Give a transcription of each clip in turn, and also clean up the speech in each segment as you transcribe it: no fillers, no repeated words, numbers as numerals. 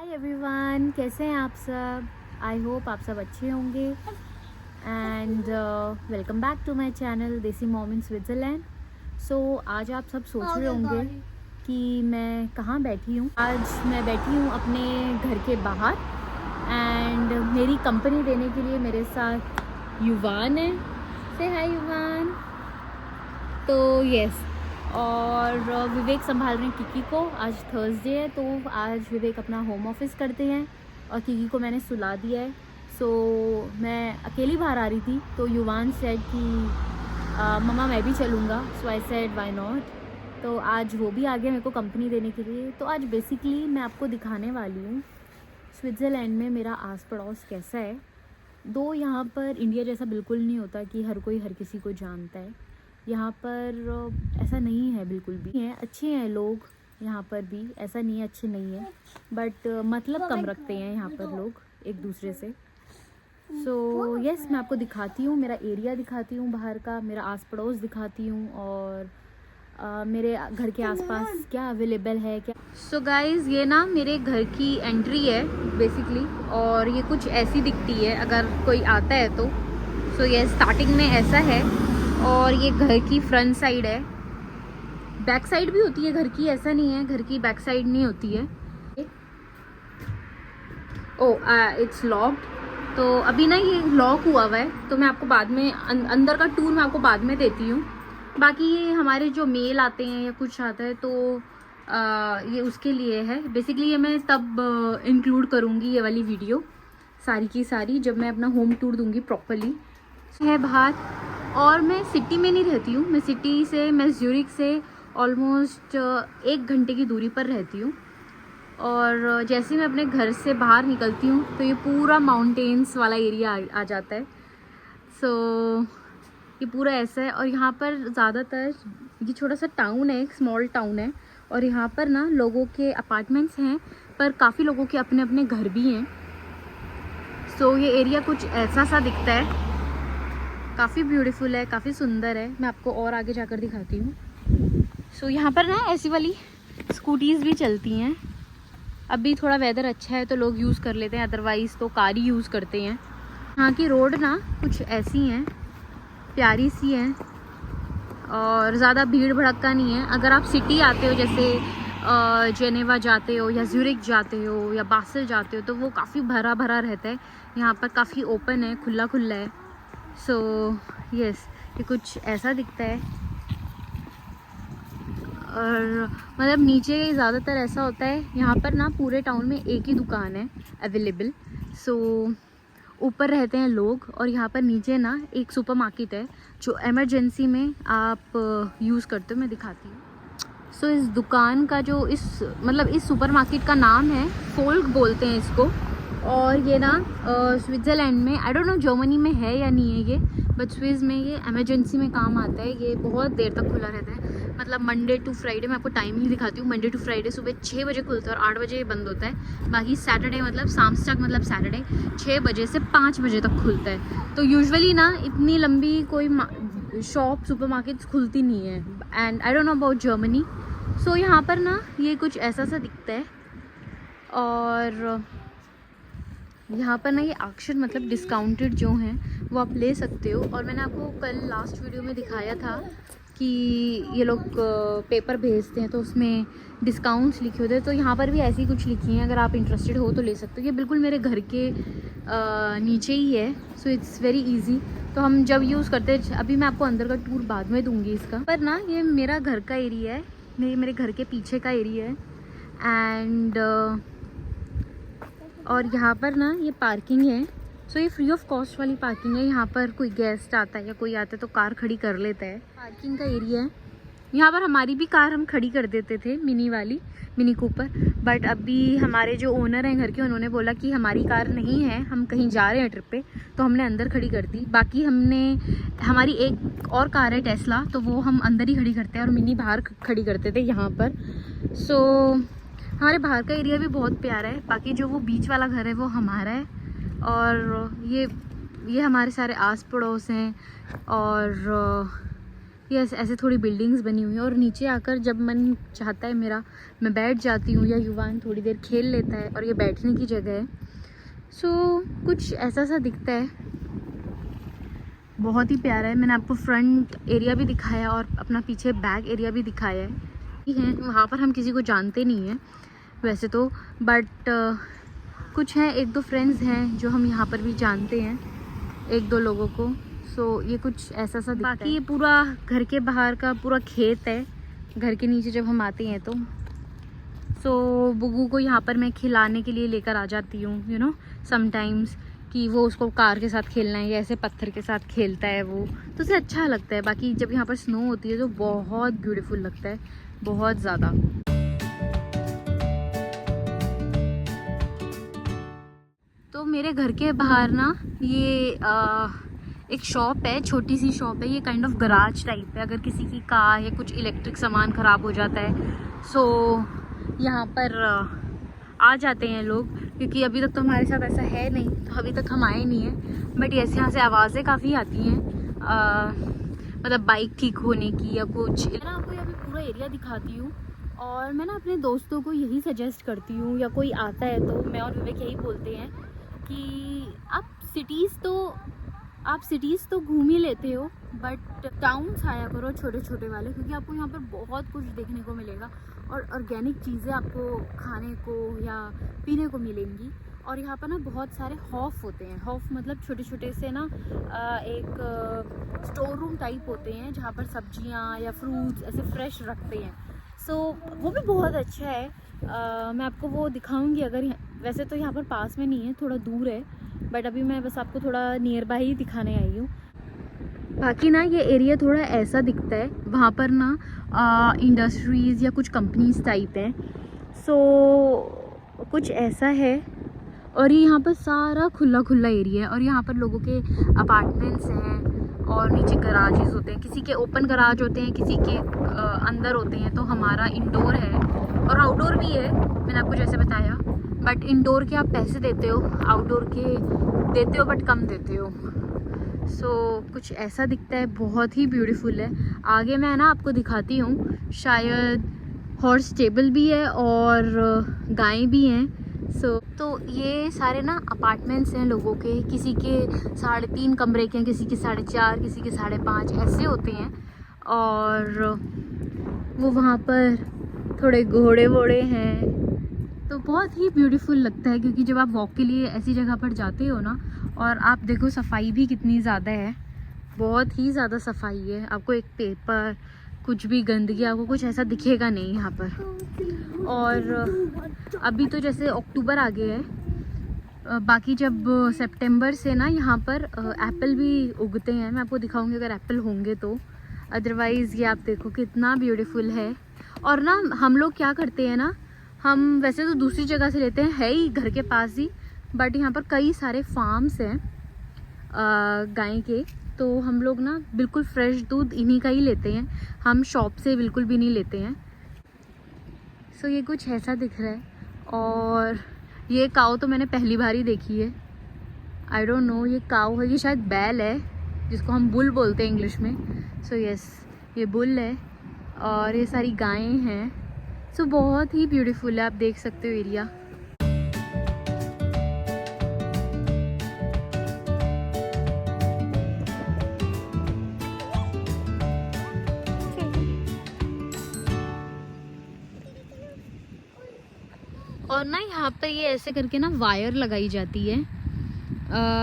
Hi everyone, कैसे हैं आप सब। आई होप आप सब अच्छे होंगे and welcome back to my channel Desi mom in Switzerland. So आज आप सब सोच रहे होंगे कि मैं कहाँ बैठी हूँ। आज मैं बैठी हूँ अपने घर के बाहर एंड मेरी कंपनी देने के लिए मेरे साथ युवान है। से हाय युवान। तो यस, और विवेक संभाल रहे हैं किकी को। आज थर्सडे है तो आज विवेक अपना होम ऑफिस करते हैं और किकी को मैंने सुला दिया है। सो मैं अकेली बाहर आ रही थी तो युवान सेड कि मम्मा मैं भी चलूँगा। सो आई सेड व्हाई नॉट। तो आज वो भी आ गया मेरे को कंपनी देने के लिए। तो आज बेसिकली मैं आपको दिखाने वाली हूँ स्विट्ज़रलैंड में मेरा आस पड़ोस कैसा है। दो यहाँ पर इंडिया जैसा बिल्कुल नहीं होता कि हर कोई हर किसी को जानता है। यहाँ पर ऐसा नहीं है, बिल्कुल भी है। अच्छे हैं लोग यहाँ पर भी, ऐसा नहीं है अच्छे नहीं है, बट मतलब कम रखते हैं यहाँ पर लोग एक दूसरे से। सो यस, मैं आपको दिखाती हूँ, मेरा एरिया दिखाती हूँ बाहर का, मेरा आस पड़ोस दिखाती हूँ और मेरे घर के आसपास क्या अवेलेबल है क्या। सो गाइज़, ये ना मेरे घर की एंट्री है बेसिकली और ये कुछ ऐसी दिखती है अगर कोई आता है तो। सो ये स्टार्टिंग में ऐसा है और ये घर की फ्रंट साइड है। बैक साइड भी होती है घर की, ऐसा नहीं है घर की बैक साइड नहीं होती है। It's locked. तो अभी ना ये लॉक हुआ हुआ है तो मैं आपको बाद में अंदर का टूर मैं आपको बाद में देती हूँ। बाकी ये हमारे जो मेल आते हैं या कुछ आता है तो ये उसके लिए है बेसिकली। ये मैं तब इंक्लूड करूँगी ये वाली वीडियो सारी की सारी जब मैं अपना होम टूर दूँगी प्रॉपरली। है बाहर और मैं सिटी में नहीं रहती हूँ, मैं ज्यूरिख से ऑलमोस्ट 1 घंटे की दूरी पर रहती हूँ। और जैसे मैं अपने घर से बाहर निकलती हूँ तो ये पूरा माउंटेन्स वाला एरिया आ जाता है। सो ये पूरा ऐसा है और यहाँ पर ज़्यादातर ये छोटा सा टाउन है, एक स्मॉल टाउन है और यहाँ पर ना लोगों के अपार्टमेंट्स हैं पर काफ़ी लोगों के अपने अपने घर भी हैं। सो ये एरिया कुछ ऐसा सा दिखता है, काफ़ी ब्यूटीफुल है, काफ़ी सुंदर है। मैं आपको और आगे जाकर दिखाती हूँ। सो यहाँ पर ना ऐसी वाली स्कूटीज़ भी चलती हैं। अभी थोड़ा वेदर अच्छा है तो लोग यूज़ कर लेते हैं, अदरवाइज़ तो कार ही यूज़ करते हैं। यहाँ की रोड ना कुछ ऐसी हैं, प्यारी सी हैं और ज़्यादा भीड़ भड़क्का नहीं है। अगर आप सिटी आते हो जैसे जेनेवा जाते हो या ज्यूरिख जाते हो या बासेल जाते हो तो वो काफ़ी भरा भरा रहता है। यहाँ पर काफ़ी ओपन है, खुला खुला है। सो यस, ये कुछ ऐसा दिखता है और मतलब नीचे ज़्यादातर ऐसा होता है। यहाँ पर ना पूरे टाउन में एक ही दुकान है अवेलेबल। सो ऊपर रहते हैं लोग और यहाँ पर नीचे ना एक सुपरमार्केट है जो इमरजेंसी में आप यूज़ करते हो। मैं दिखाती हूँ। सो इस दुकान का जो इस सुपरमार्केट का नाम है फोल्क बोलते हैं इसको। और ये ना स्विट्ज़रलैंड में, आई डोंट नो जर्मनी में है या नहीं है ये, बट स्विस में ये इमरजेंसी में काम आता है। ये बहुत देर तक खुला रहता है, मतलब मंडे टू फ्राइडे। मैं आपको टाइमिंग दिखाती हूँ। मंडे टू फ्राइडे सुबह 6 बजे खुलता है और 8 बजे बंद होता है। बाकी सैटरडे मतलब शाम तक, मतलब सैटरडे 6 बजे से 5 बजे तक खुलता है। तो यूजुअली ना इतनी लंबी कोई शॉप सुपरमार्केट्स खुलती नहीं है and I don't know about Germany. So यहाँ पर ना ये कुछ ऐसा सा दिखता है और यहाँ पर ना ये ऑक्शन मतलब डिस्काउंटेड जो हैं वो आप ले सकते हो। और मैंने आपको कल लास्ट वीडियो में दिखाया था कि ये लोग पेपर भेजते हैं तो उसमें डिस्काउंट्स लिखे होते हैं। तो यहाँ पर भी ऐसी कुछ लिखी हैं, अगर आप इंटरेस्टेड हो तो ले सकते हो। ये बिल्कुल मेरे घर के नीचे ही है। So it's very easy. तो हम जब यूज़ करते हैं, अभी मैं आपको अंदर का टूर बाद में दूँगी इसका, पर ना ये मेरा घर का एरिया है, मेरे घर के पीछे का एरिया है एंड और यहाँ पर ना ये पार्किंग है। सो ये फ्री ऑफ कॉस्ट वाली पार्किंग है। यहाँ पर कोई गेस्ट आता है या कोई आता है तो कार खड़ी कर लेता है। पार्किंग का एरिया है। यहाँ पर हमारी भी कार हम खड़ी कर देते थे, मिनी कूपर, बट अभी हमारे जो ओनर हैं घर के, उन्होंने बोला कि हमारी कार नहीं है, हम कहीं जा रहे हैं ट्रिप पे, तो हमने अंदर खड़ी कर दी। बाकी हमारी एक और कार है टेस्ला, तो वो हम अंदर ही खड़ी करते हैं और मिनी बाहर खड़ी करते थे यहाँ पर। सो हमारे बाहर का एरिया भी बहुत प्यारा है। बाकी जो वो बीच वाला घर है वो हमारा है और ये हमारे सारे आस पड़ोस हैं और ये ऐसे थोड़ी बिल्डिंग्स बनी हुई हैं और नीचे आकर जब मन चाहता है मेरा मैं बैठ जाती हूँ या युवान थोड़ी देर खेल लेता है और ये बैठने की जगह है। सो कुछ ऐसा सा दिखता है, बहुत ही प्यारा है। मैंने आपको फ्रंट एरिया भी दिखाया और अपना पीछे बैक एरिया भी दिखाया है। वहाँ पर हम किसी को जानते नहीं हैं वैसे तो, बट कुछ हैं, 1-2 फ्रेंड्स हैं जो हम यहाँ पर भी जानते हैं, 1-2 लोगों को। सो ये कुछ ऐसा सा दिखता है। बाकी ये पूरा घर के बाहर का पूरा खेत है, घर के नीचे जब हम आते हैं तो। सो बुगू को यहाँ पर मैं खिलाने के लिए लेकर आ जाती हूँ, यू नो, समटाइम्स, कि वो उसको कार के साथ खेलना है या ऐसे पत्थर के साथ खेलता है वो, तो उसे अच्छा लगता है। बाकी जब यहाँ पर स्नो होती है तो बहुत ब्यूटीफुल लगता है, बहुत ज़्यादा। तो मेरे घर के बाहर ना ये एक शॉप है, छोटी सी शॉप है, ये काइंड ऑफ गराज टाइप है। अगर किसी की कार या कुछ इलेक्ट्रिक सामान ख़राब हो जाता है सो यहाँ पर आ जाते हैं लोग, क्योंकि अभी तक तो हमारे साथ ऐसा है नहीं, तो अभी तक हम आए नहीं हैं। बट यस, यहाँ से आवाज़ें काफ़ी आती हैं, मतलब बाइक ठीक होने की या कुछ। मैं ना आपको यहाँ पे पूरा एरिया दिखाती हूँ और मैं ना अपने दोस्तों को यही सजेस्ट करती हूँ, या कोई आता है तो मैं और विवेक यही बोलते हैं कि आप सिटीज़ तो घूम ही लेते हो, बट टाउन्स आया करो छोटे छोटे वाले, क्योंकि आपको यहाँ पर बहुत कुछ देखने को मिलेगा और ऑर्गेनिक चीज़ें आपको खाने को या पीने को मिलेंगी। और यहाँ पर ना बहुत सारे हॉफ होते हैं, हॉफ मतलब छोटे छोटे से ना एक स्टोर रूम टाइप होते हैं जहाँ पर सब्जियाँ या फ्रूट्स ऐसे फ्रेश रखते हैं। सो वो भी बहुत अच्छा है। मैं आपको वो दिखाऊंगी, अगर वैसे तो यहाँ पर पास में नहीं है, थोड़ा दूर है, बट अभी मैं बस आपको थोड़ा नियर बाय ही दिखाने आई हूँ। बाकी ना ये एरिया थोड़ा ऐसा दिखता है, वहाँ पर ना इंडस्ट्रीज़ या कुछ कंपनीज टाइप हैं। सो कुछ ऐसा है और ये यहाँ पर सारा खुला खुला एरिया है और यहाँ पर लोगों के अपार्टमेंट्स हैं और नीचे गराजेस होते हैं, किसी के ओपन गराज होते हैं, किसी के अंदर होते हैं। तो हमारा इंडोर है और आउटडोर भी है, मैंने आपको जैसे बताया, बट इंडोर के आप पैसे देते हो, आउटडोर के देते हो बट कम देते हो। सो कुछ ऐसा दिखता है, बहुत ही ब्यूटीफुल है। आगे मैं ना आपको दिखाती हूँ, शायद हॉर्स स्टेबल भी है और गायें भी हैं। तो ये सारे ना अपार्टमेंट्स हैं लोगों के, किसी के 3.5 कमरे के हैं, किसी के 4.5, किसी के 5.5 ऐसे होते हैं। और वो वहाँ पर थोड़े घोड़े वोड़े हैं, तो बहुत ही ब्यूटीफुल लगता है। क्योंकि जब आप वॉक के लिए ऐसी जगह पर जाते हो ना, और आप देखो सफाई भी कितनी ज़्यादा है, बहुत ही ज़्यादा सफाई है। आपको एक पेपर, कुछ भी गंदगी, आपको कुछ ऐसा दिखेगा नहीं यहाँ पर। और अभी तो जैसे अक्टूबर आ गया है, बाकी जब सितंबर से ना यहाँ पर एप्पल भी उगते हैं। मैं आपको दिखाऊंगी अगर एप्पल होंगे तो, अदरवाइज़ ये आप देखो कितना ब्यूटीफुल है। और ना हम लोग क्या करते हैं ना, हम वैसे तो दूसरी जगह से लेते हैं, है ही घर के पास ही, बट यहाँ पर कई सारे फार्म्स हैं गाय के, तो हम लोग ना बिल्कुल फ्रेश दूध इन्हीं का ही लेते हैं, हम शॉप से बिल्कुल भी नहीं लेते हैं। सो ये कुछ ऐसा दिख रहा है। और ये काऊ तो मैंने पहली बार ही देखी है, आई डोंट नो ये काऊ है, ये शायद बैल है जिसको हम बुल बोलते हैं इंग्लिश में। सो यस, ये बुल है और ये सारी गायें हैं। सो बहुत ही ब्यूटीफुल है, आप देख सकते हो एरिया। और ना यहाँ पे ये ऐसे करके ना वायर लगाई जाती है।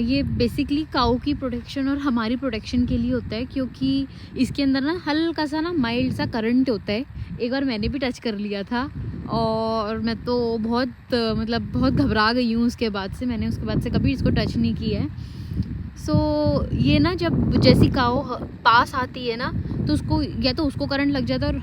ये बेसिकली काऊ की प्रोटेक्शन और हमारी प्रोटेक्शन के लिए होता है, क्योंकि इसके अंदर ना हल्का सा ना माइल्ड सा करंट होता है। एक बार मैंने भी टच कर लिया था और मैं तो बहुत घबरा गई हूँ उसके बाद से। मैंने उसके बाद से कभी इसको टच नहीं किया है। सो ये ना जब जैसी काऊ पास आती है ना, तो उसको या तो उसको करंट लग जाता है और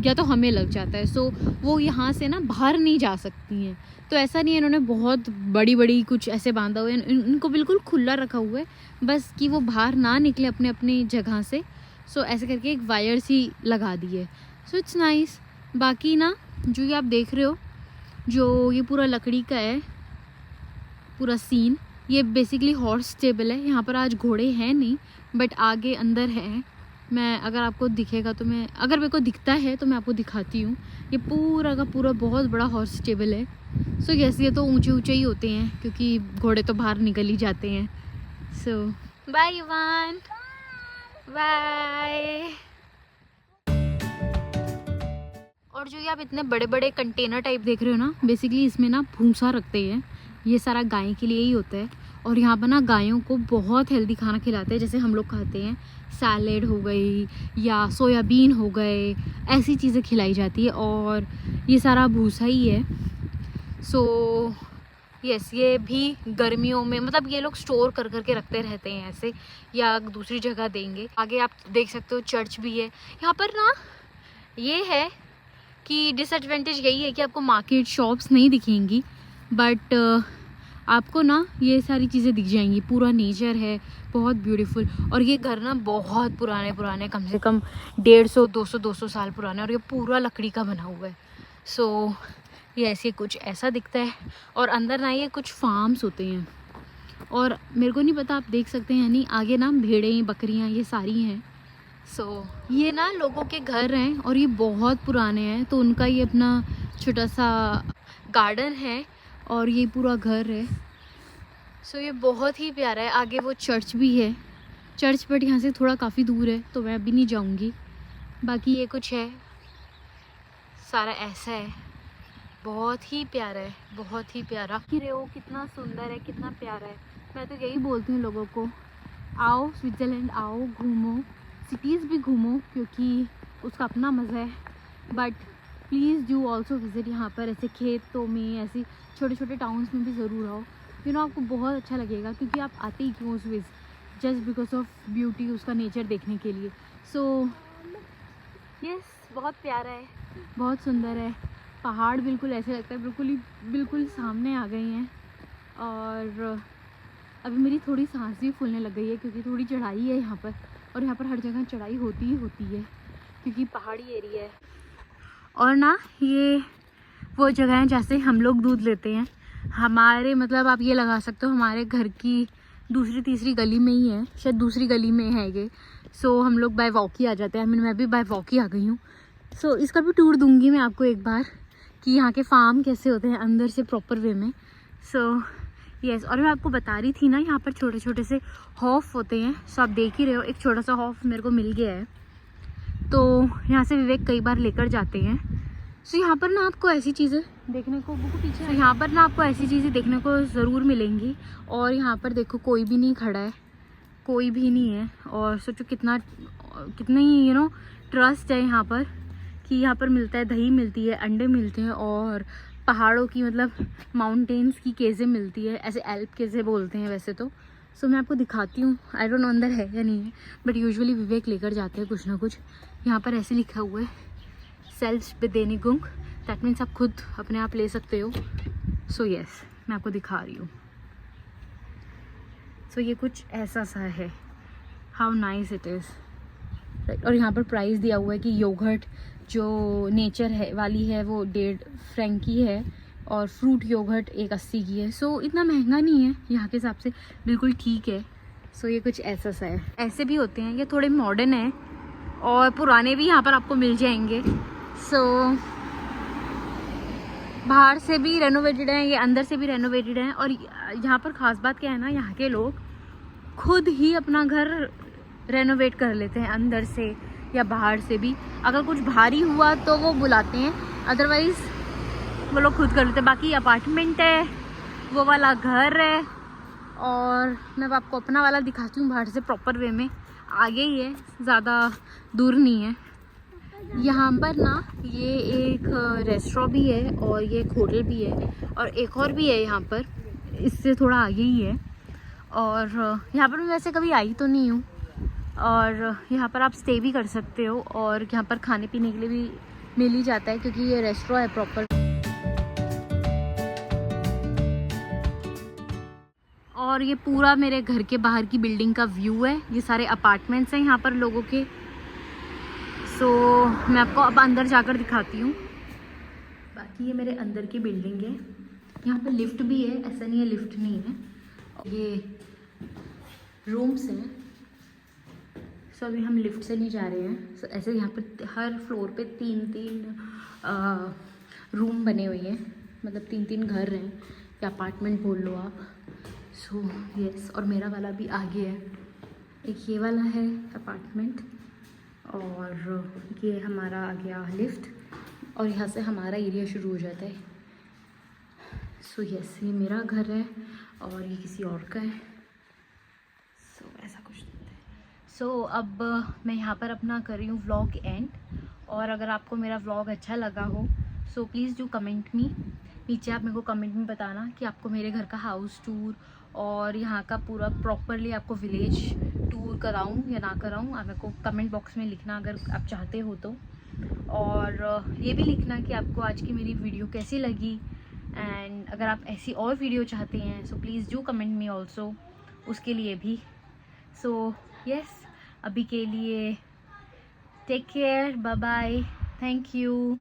या तो हमें लग जाता है। सो वो यहाँ से ना बाहर नहीं जा सकती हैं। तो ऐसा नहीं है, इन्होंने बहुत बड़ी बड़ी कुछ ऐसे बांधा हुआ है, इनको बिल्कुल खुला रखा हुआ है, बस कि वो बाहर ना निकले अपने अपनी जगह से। सो ऐसे करके एक वायर सी लगा दी है। So it's nice. बाकी ना जो ये आप देख रहे हो, जो ये पूरा लकड़ी का है पूरा सीन, ये बेसिकली हॉर्स स्टेबल है। यहाँ पर आज घोड़े हैं नहीं, बट आगे अंदर हैं। मैं अगर आपको दिखेगा तो मैं अगर मेरे को दिखता है तो मैं आपको दिखाती हूँ। ये पूरा का पूरा बहुत बड़ा हॉर्स स्टेबल है। सो यस, ये तो ऊंचे ऊंचे ही होते हैं क्योंकि घोड़े तो बाहर निकल ही जाते हैं। सो बाय युवान, बाय। और जो ये आप इतने बड़े बड़े कंटेनर टाइप देख रहे हो ना, बेसिकली इसमें ना भूसा रखते हैं। ये सारा गाय के लिए ही होता है। और यहाँ पर ना गायों को बहुत हेल्दी खाना खिलाते हैं, जैसे हम लोग खाते हैं। सैलेड हो गई या सोयाबीन हो गए, ऐसी चीज़ें खिलाई जाती है। और ये सारा भूसा ही है। सो यस, ये भी गर्मियों में मतलब ये लोग स्टोर कर करके रखते रहते हैं ऐसे, या दूसरी जगह देंगे। आगे आप देख सकते हो चर्च भी है यहाँ पर ना। ये है कि डिसएडवांटेज यही है कि आपको मार्केट शॉप्स नहीं दिखेंगी, बट आपको ना ये सारी चीज़ें दिख जाएंगी। पूरा नेचर है, बहुत ब्यूटीफुल। और ये घर ना बहुत पुराने कम से कम 150-200 साल पुराने, और ये पूरा लकड़ी का बना हुआ है। सो ये ऐसे कुछ ऐसा दिखता है। और अंदर ना ये कुछ फार्म्स होते हैं, और मेरे को नहीं पता, आप देख सकते हैं नहीं, आगे ना भेड़ें बकरियां ये सारी हैं। सो ये ना लोगों के घर हैं और ये बहुत पुराने हैं, तो उनका ये अपना छोटा सा गार्डन है और ये पूरा घर है। सो ये बहुत ही प्यारा है। आगे वो चर्च भी है, चर्च बट यहाँ से थोड़ा काफ़ी दूर है तो मैं अभी नहीं जाऊँगी। बाकी ये कुछ है, सारा ऐसा है। बहुत ही प्यारा है, बहुत ही प्यारा। कि रे वो कितना सुंदर है, कितना प्यारा है। मैं तो यही बोलती हूँ लोगों को, आओ स्विट्ज़रलैंड, आओ घूमो, सिटीज़ भी घूमो क्योंकि उसका अपना मज़ा है। But please do also visit यहाँ पर। ऐसे खेतों में, ऐसे छोटे छोटे टाउन्स में भी ज़रूर आओ। आपको बहुत अच्छा लगेगा क्योंकि आप आते ही क्यों Swiss, just because of beauty, उसका नेचर देखने के लिए। सो यस, बहुत प्यारा है, बहुत सुंदर है। पहाड़ बिल्कुल ऐसे लगता है बिल्कुल सामने आ गए हैं। और अभी मेरी थोड़ी सांस भी फूलने लग गई है क्योंकि थोड़ी चढ़ाई है यहाँ पर, और यहाँ पर हर जगह चढ़ाई होती ही होती है क्योंकि पहाड़ी एरिया है। और ना ये वो जगह है जहाँ से हम लोग दूध लेते हैं। हमारे मतलब आप ये लगा सकते हो हमारे घर की दूसरी तीसरी गली में ही है, शायद दूसरी गली में है ये। सो हम लोग बाय वॉक ही आ जाते हैं। मैं भी बाय वॉक ही आ गई हूँ। सो इसका भी टूर दूंगी मैं आपको एक बार कि यहाँ के फार्म कैसे होते हैं अंदर से प्रॉपर वे में। सो यस, और मैं आपको बता रही थी ना यहाँ पर छोटे छोटे से हॉफ होते हैं। सो आप देख ही रहे हो, एक छोटा सा हॉफ मेरे को मिल गया है, तो यहाँ से विवेक कई बार लेकर जाते हैं। सो यहाँ पर ना आपको ऐसी चीज़ें देखने को पीछे, तो यहाँ पर ना आपको ऐसी चीज़ें देखने को ज़रूर मिलेंगी। और यहाँ पर देखो कोई भी नहीं खड़ा है, कोई भी नहीं है। और सोचो कितना ही ट्रस्ट है यहाँ पर कि यहाँ पर मिलता है, दही मिलती है, अंडे मिलते हैं, और पहाड़ों की मतलब माउंटेन्स की केज़ें मिलती है। ऐसे एल्प केज़ें बोलते हैं वैसे तो। सो मैं आपको दिखाती हूँ, आई डोंट नो अंदर है या नहीं है, बट यूजुअली विवेक लेकर जाते हैं कुछ ना कुछ। यहाँ पर ऐसे लिखा हुआ है सेल्फबेदिनिgung, दैट मीन्स आप खुद अपने आप ले सकते हो। सो यस, मैं आपको दिखा रही हूँ। सो ये कुछ ऐसा सा है, how nice it is, right. और यहाँ पर प्राइस दिया हुआ है कि योगर्ट जो नेचर है वाली है वो 1.5 फ्रैंक की है, और फ्रूट योगर्ट 1.80 की है। सो इतना महंगा नहीं है यहाँ के हिसाब से, बिल्कुल ठीक है। सो ये कुछ ऐसा सा है। ऐसे भी होते हैं, ये थोड़े मॉडर्न है और पुराने भी यहाँ पर आपको मिल जाएंगे। सो बाहर से भी रेनोवेटेड हैं, ये अंदर से भी रेनोवेटेड हैं। और यहाँ पर ख़ास बात क्या है ना, यहाँ के लोग खुद ही अपना घर रेनोवेट कर लेते हैं अंदर से या बाहर से भी। अगर कुछ भारी हुआ तो वो बुलाते हैं, अदरवाइज़ वो लोग खुद कर लेते हैं। बाकी अपार्टमेंट है, वो वाला घर है। और मैं आपको अपना वाला दिखाती हूँ बाहर से प्रॉपर वे में, आगे ही है, ज़्यादा दूर नहीं है। यहाँ पर ना ये एक रेस्टोरेंट भी है और ये एक होटल भी है, और एक और भी है यहाँ पर, इससे थोड़ा आगे ही है। और यहाँ पर मैं वैसे कभी आई तो नहीं हूँ, और यहाँ पर आप स्टे भी कर सकते हो, और यहाँ पर खाने पीने के लिए भी मिल ही जाता है क्योंकि ये रेस्टोरेंट है प्रॉपर। और ये पूरा मेरे घर के बाहर की बिल्डिंग का व्यू है। ये सारे अपार्टमेंट्स हैं यहाँ पर लोगों के। सो मैं आपको अब अंदर जाकर दिखाती हूँ। बाकी ये मेरे अंदर की बिल्डिंग है। यहाँ पे लिफ्ट भी है, ऐसा नहीं है लिफ्ट नहीं है। ये रूम्स हैं। सो अभी हम लिफ्ट से नहीं जा रहे हैं। सो ऐसे यहाँ पर हर फ्लोर पे 3-3 रूम बने हुए हैं, मतलब 3-3 घर हैं या अपार्टमेंट बोल लो आप। सो यस, और मेरा वाला भी आगे है, एक ये वाला है अपार्टमेंट और ये हमारा आ गया लिफ्ट, और यहाँ से हमारा एरिया शुरू हो जाता है। सो यस, ये मेरा घर है और ये किसी और का है। सो ऐसा कुछ है। सो अब मैं यहाँ पर अपना कर रही हूँ व्लॉग एंड, और अगर आपको मेरा व्लॉग अच्छा लगा हो सो प्लीज़ डू कमेंट मी। नीचे आप मेरे को कमेंट में बताना कि आपको मेरे घर का हाउस टूर और यहाँ का पूरा प्रॉपरली आपको विलेज टूर कराऊँ या ना कराऊँ। आप मेरे को कमेंट बॉक्स में लिखना अगर आप चाहते हो तो, और ये भी लिखना कि आपको आज की मेरी वीडियो कैसी लगी। एंड अगर आप ऐसी और वीडियो चाहते हैं so please do comment me also, उसके लिए भी। सो यस, अभी के लिए take care, bye bye, thank you.